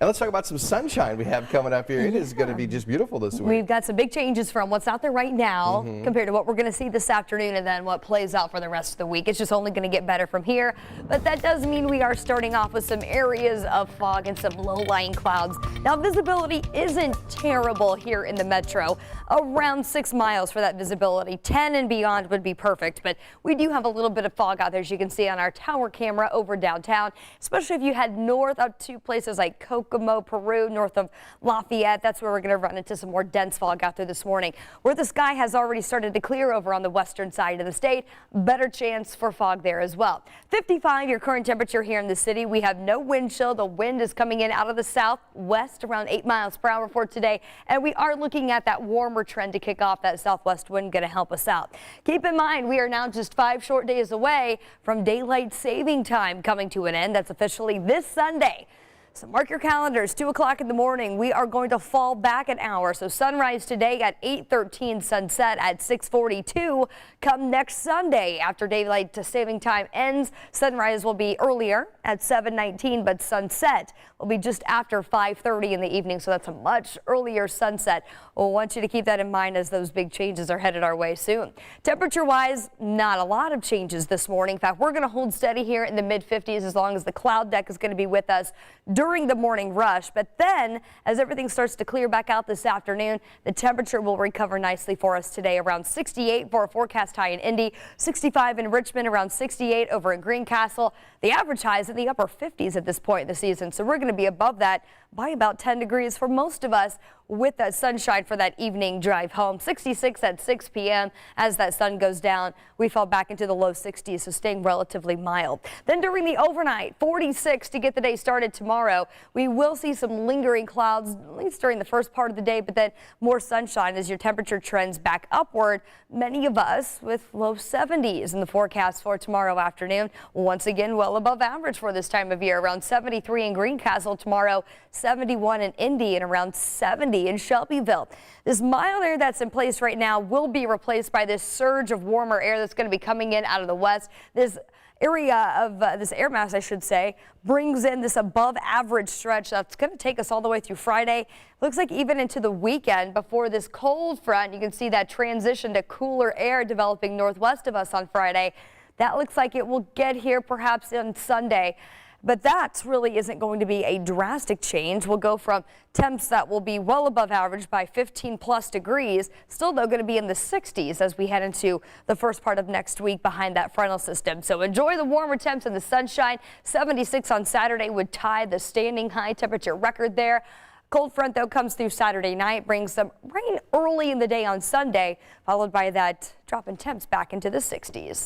And let's talk about some sunshine we have coming up here. It is going to be just beautiful this week. We've got some big changes from what's out there right now compared to what we're going to see this afternoon and then what plays out for the rest of the week. It's just only going to get better from here. But that does mean we are starting off with some areas of fog and some low-lying clouds. Now, visibility isn't terrible here in the metro. Around 6 miles for that visibility. 10 and beyond would be perfect. But we do have a little bit of fog out there, as you can see on our tower camera over downtown, especially if you head north up to places like COMMUTE, Peru, north of Lafayette. That's where we're going to run into some more dense fog out there this morning. Where the sky has already started to clear over on the western side of the state, better chance for fog there as well. 55 your current temperature here in the city. We have no wind chill. The wind is coming in out of the southwest around 8 miles per hour for today. And we are looking at that warmer trend to kick off. That southwest wind going to help us out. Keep in mind, we are now just 5 short days away from daylight saving time coming to an end. That's officially this Sunday. So mark your calendars, 2 o'clock in the morning. We are going to fall back an hour. So sunrise today at 8:13, sunset at 6:42. Come next Sunday after daylight saving time ends, sunrise will be earlier at 7:19, but sunset will be just after 5:30 in the evening. So that's a much earlier sunset. We'll want you to keep that in mind as those big changes are headed our way soon. Temperature wise, not a lot of changes this morning. In fact, we're going to hold steady here in the mid-50s as long as the cloud deck is going to be with us during the morning rush. But then as everything starts to clear back out this afternoon, the temperature will recover nicely for us today. Around 68 for a forecast high in Indy, 65 in Richmond, around 68 over in Greencastle. The average high is in the upper 50s at this point in the season. So we're going to be above that by about 10 degrees for most of us with that sunshine for that evening drive home. 66 at 6 p.m. As that sun goes down, we fall back into the low 60s, so staying relatively mild. Then during the overnight, 46 to get the day started tomorrow. We will see some lingering clouds, at least during the first part of the day, but then more sunshine as your temperature trends back upward. Many of us with low 70s in the forecast for tomorrow afternoon. Once again, well above average for this time of year. Around 73 in Greencastle tomorrow, 71 in Indy, and around 70 in Shelbyville. This mild air that's in place right now will be replaced by this surge of warmer air that's going to be coming in out of the west. This area of this air mass, I should say, brings in this above average stretch that's going to take us all the way through Friday. Looks like even into the weekend before this cold front. You can see that transition to cooler air developing northwest of us on Friday. That looks like it will get here perhaps on Sunday. But that really isn't going to be a drastic change. We'll go from temps that will be well above average by 15 plus degrees, still though going to be in the 60s as we head into the first part of next week behind that frontal system. So enjoy the warmer temps and the sunshine. 76 on Saturday would tie the standing high temperature record there. Cold front, though, comes through Saturday night, brings some rain early in the day on Sunday, followed by that drop in temps back into the 60s.